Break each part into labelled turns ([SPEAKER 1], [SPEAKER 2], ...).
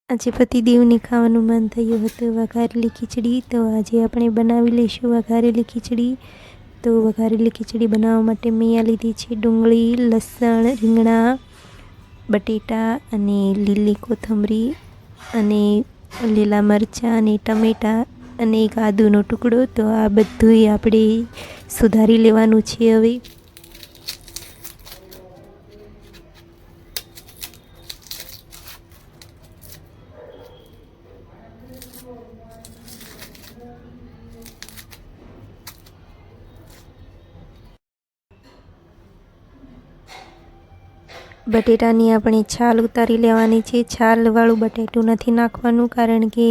[SPEAKER 1] આજે પતિદેવને ખાવાનું મન થયું હતું વઘારેલી ખીચડી, તો આજે આપણે બનાવી લઈશું વઘારેલી ખીચડી. તો વઘારેલી ખીચડી બનાવવા માટે મેં અહીંયા લીધી છે ડુંગળી, લસણ, રીંગણા, બટેટા અને લીલી કોથમરી અને લીલા મરચાં અને ટમેટાં અને એક આદુનો ટુકડો. તો આ બધુંય આપણે સુધારી લેવાનું છે. હવે બટેટાની આપણે છાલ ઉતારી લેવાની છે. છાલવાળું બટેટું નથી નાખવાનું, કારણ કે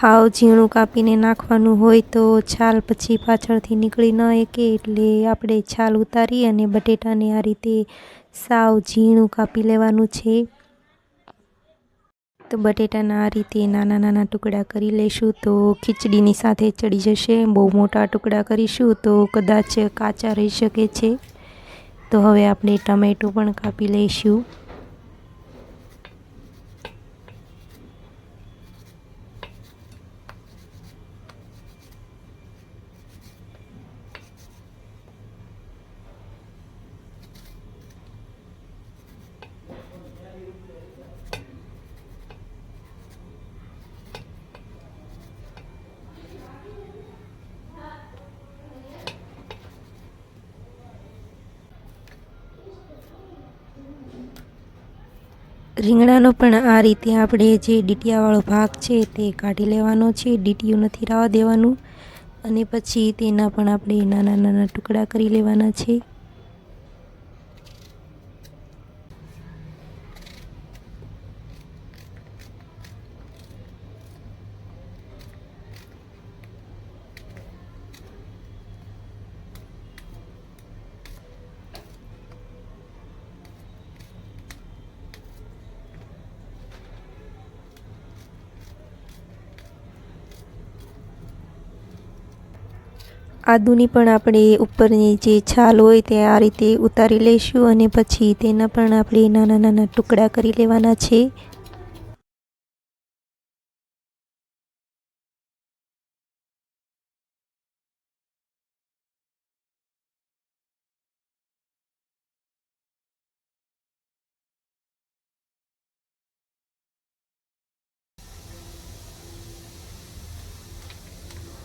[SPEAKER 1] હાવ ઝીણું કાપીને નાખવાનું હોય તો છાલ પછી પાછળથી નીકળી ન શકે. એટલે આપણે છાલ ઉતારી અને બટેટાને આ રીતે સાવ ઝીણું કાપી લેવાનું છે. તો બટેટાના આ રીતે નાના નાના ટુકડા કરી લઈશું તો ખીચડીની સાથે ચડી જશે. બહુ મોટા ટુકડા કરીશું તો કદાચ કાચા રહી શકે છે. તો હવે આપણે ટમેટું પણ કાપી લઈશું. રીંગણાનો પણ આ રીતે આપણે જે ડીટીયાવાળો ભાગ છે તે કાઢી લેવાનો છે. ડીટીયું નથી રહેવા દેવાનું. અને પછી તેના પણ આપણે નાના નાના ટુકડા કરી લેવાના છે. આદુની પણ આપણે ઉપરની જે છાલ હોય તે આ રીતે ઉતારી લઈશું અને પછી તેના પણ આપણે નાના નાના ટુકડા કરી લેવાના છે.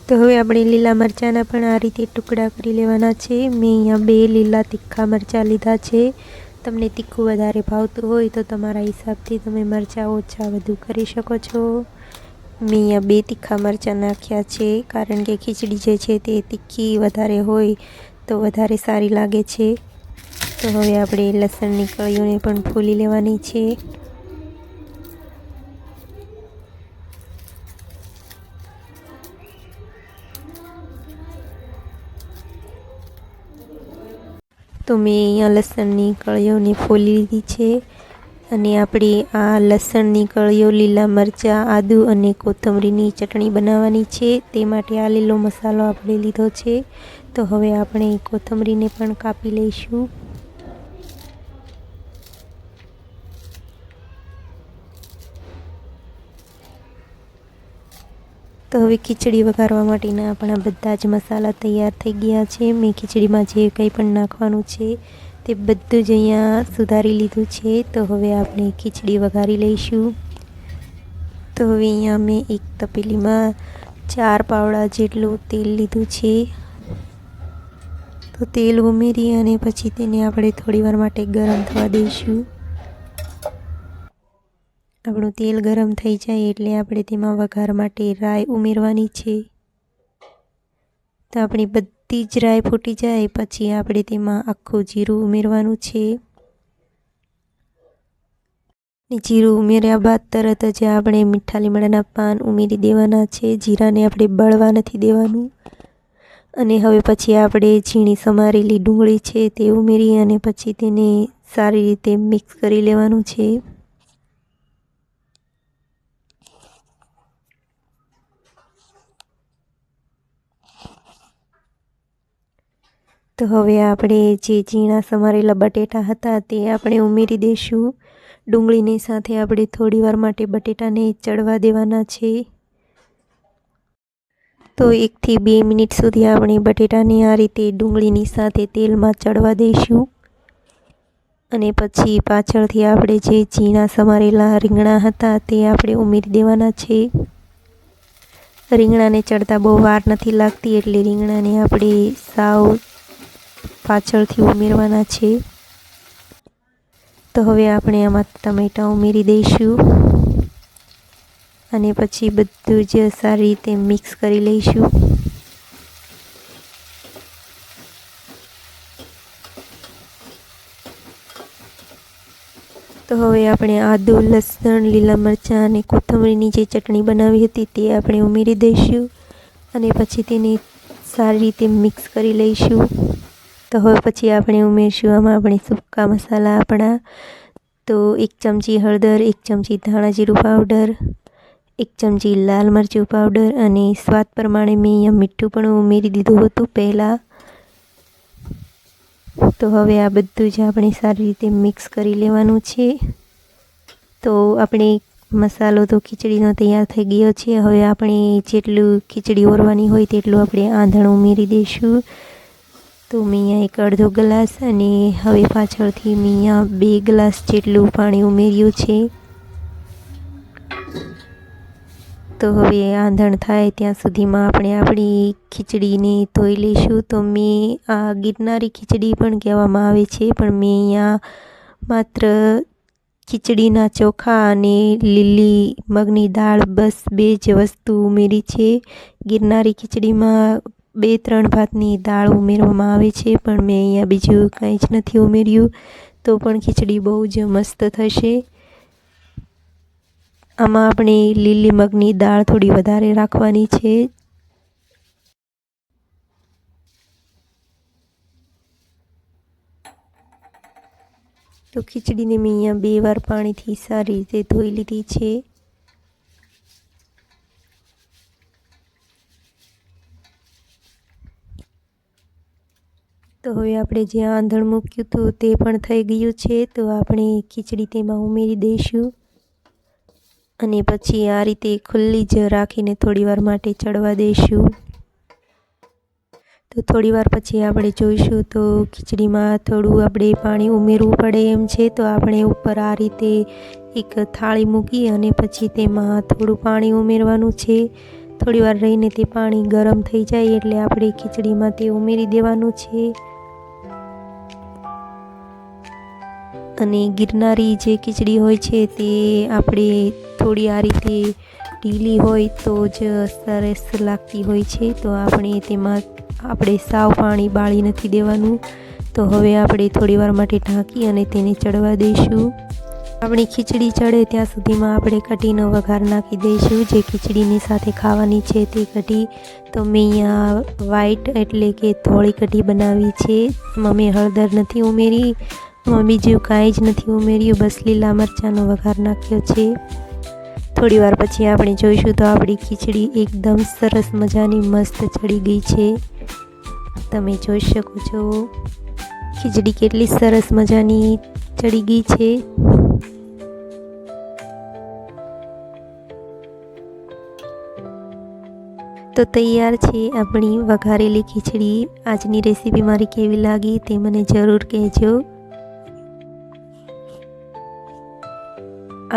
[SPEAKER 1] તો હવે આપણે લીલા મરચાંના પણ આ રીતે ટુકડા કરી લેવાના છે. મેં અહીંયા 2 લીલા તીખા મરચાં લીધા છે. તમને તીખું વધારે ભાવતું હોય તો તમારા હિસાબથી તમે મરચાં ઓછા વધુ કરી શકો છો. મેં અહીંયા 2 તીખા મરચાં નાખ્યા છે, કારણ કે ખીચડી જે છે તે તીખી વધારે હોય તો વધારે સારી લાગે છે. તો હવે આપણે લસણની કળીઓને પણ ફોલી લેવાની છે. તો મેં અહીંયા લસણની કળીઓને ફોલી લીધી છે. અને આપણે આ લસણની કળીઓ, લીલા મરચાં, આદુ અને કોથમરીની ચટણી બનાવવાની છે. તે માટે આ લીલો મસાલો આપણે લીધો છે. તો હવે આપણે કોથમરીને પણ કાપી લઈશું. તો હવે ખીચડી વઘારવા માટેના આપણા બધા જ મસાલા તૈયાર થઈ ગયા છે. મેં ખીચડીમાં જે કંઈ પણ નાખવાનું છે તે બધું જ અહીંયા સુધારી લીધું છે. તો હવે આપણે ખીચડી વઘારી લઈશું. તો હવે અહીંયા મેં એક તપેલીમાં 4 પાવડા જેટલું તેલ લીધું છે. તો તેલ ઉમેરી અને પછી તેને આપણે થોડીવાર માટે ગરમ થવા દઈશું. આપણું તેલ ગરમ થઈ જાય એટલે આપણે તેમાં વઘાર માટે રાઈ ઉમેરવાની છે. તો આપણી બધી જ રાઈ ફૂટી જાય પછી આપણે તેમાં આખું જીરું ઉમેરવાનું છે. જીરું ઉમેર્યા બાદ તરત જ આપણે મીઠા લીમડાના પાન ઉમેરી દેવાના છે. જીરાને આપણે બળવા નથી દેવાનું. અને હવે પછી આપણે ઝીણી સમારેલી ડુંગળી છે તે ઉમેરી અને પછી તેને સારી રીતે મિક્સ કરી લેવાનું છે. તો હવે આપણે જે ઝીણા સમારેલા બટેટા હતા તે આપણે ઉમેરી દઈશું. ડુંગળીની સાથે આપણે થોડીવાર માટે બટેટાને ચડવા દેવાના છે. તો 1 થી 2 મિનિટ સુધી આપણે બટેટાને આ રીતે ડુંગળીની સાથે તેલમાં ચડવા દઈશું. અને પછી પાછળથી આપણે જે ઝીણા સમારેલા રીંગણા હતા તે આપણે ઉમેરી દેવાના છે. રીંગણાને ચડતા બહુ વાર નથી લાગતી, એટલે રીંગણાને આપણે સાવ પાછળથી ઉમેરવાના છે. તો હવે આપણે આમાં ટમેટાં ઉમેરી દઈશું અને પછી બધું જ સારી રીતે મિક્સ કરી લઈશું. તો હવે આપણે આદુ, લસણ, લીલા મરચાં અને કોથમરીની જે ચટણી બનાવી હતી તે આપણે ઉમેરી દઈશું અને પછી તેને સારી રીતે મિક્સ કરી લઈશું. તો હવે પછી આપણે ઉમેરશું આમાં આપણે સૂકા મસાલા આપણા. તો 1 ચમચી હળદર, 1 ચમચી ધાણા જીરું પાવડર, 1 ચમચી લાલ મરચું પાવડર અને સ્વાદ પ્રમાણે મેં અહીંયા મીઠું પણ ઉમેરી દીધું હતું પહેલાં. તો હવે આ બધું જ આપણે સારી રીતે મિક્સ કરી લેવાનું છે. તો આપણે મસાલો તો ખીચડીનો તૈયાર થઈ ગયો છે. હવે આપણે જેટલું ખીચડી ઓરવાની હોય તેટલું આપણે આંધણ ઉમેરી દઈશું. તો મેં અહીંયા 1 અડધો ગ્લાસ અને હવે પાછળથી મેં અહીંયા 2 ગ્લાસ જેટલું પાણી ઉમેર્યું છે. તો હવે આંધણ થાય ત્યાં સુધીમાં આપણે આપણી ખીચડીને ધોઈ લઈશું. તો મેં આ ગિરનારી ખીચડી પણ કહેવામાં આવે છે, પણ મેં અહીંયા માત્ર ખીચડીના ચોખા અને લીલી મગની દાળ બસ 2 જ વસ્તુ ઉમેરી છે. ગિરનારી ખીચડીમાં 2-3 ભાતની દાળ ઉમેરવામાં આવે છે, પણ મેં અહીંયા બીજું કંઈ જ નથી ઉમેર્યું. તો પણ ખીચડી બહુ જ મસ્ત થશે. આમાં આપણે લીલી મગની દાળ થોડી વધારે રાખવાની છે. તો ખીચડીને મેં અહીંયા 2 વાર પાણીથી સારી રીતે ધોઈ લીધી છે. તો હવે આપણે જે આંધણ મૂક્યું હતું તે પણ થઈ ગયું છે. તો આપણે ખીચડી તેમાં ઉમેરી દઈશું અને પછી આ રીતે ખુલ્લી જ રાખીને થોડીવાર માટે ચડવા દઈશું. તો થોડીવાર પછી આપણે જોઈશું તો ખીચડીમાં થોડું આપણે પાણી ઉમેરવું પડે એમ છે. તો આપણે ઉપર આ રીતે એક થાળી મૂકી અને પછી તેમાં થોડું પાણી ઉમેરવાનું છે. થોડીવાર રહીને તે પાણી ગરમ થઈ જાય એટલે આપણે ખીચડીમાં તે ઉમેરી દેવાનું છે. અને ગિરનારી જે ખીચડી હોય છે તે આપણે થોડી આ રીતે ઢીલી હોય તો જ સરસ લાગતી હોય છે. તો આપણે સાવ પાણી બાળી નથી દેવાનું. તો હવે આપણે થોડીવાર માટે ઢાંકી અને તેને ચડવા દઈશું. આપણી ખીચડી ચડે ત્યાં સુધીમાં આપણે કઢીનો વઘાર નાખી દઈશું. જે ખીચડીની સાથે ખાવાની છે તે કઢી. તો મેં અહીંયા વ્હાઈટ એટલે કે ધોળી કઢી બનાવી છે. એમાં મેં હળદર નથી ઉમેરી, બીજું કાંઈ જ નથી ઉમેર્યું, બસ લીલા મરચાંનો વઘાર નાખ્યો છે. થોડીવાર પછી આપણે જોઈશું તો આપણી ખીચડી એકદમ સરસ મજાની મસ્ત ચડી ગઈ છે. તમે જોઈ શકો છો ખીચડી કેટલી સરસ મજાની ચડી ગઈ છે. તો તૈયાર છે આપણી વઘારેલી ખીચડી. આજની રેસીપી મારી કેવી લાગી તે મને જરૂર કહેજો.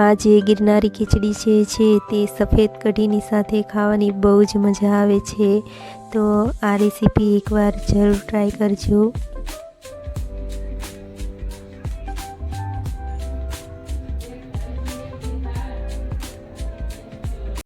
[SPEAKER 1] આ જે ગિરનારી ખીચડી છે તે સફેદ કઢીની સાથે ખાવાની બહુ જ મજા આવે છે. તો આ રેસીપી એકવાર જરૂર ટ્રાય કરજો.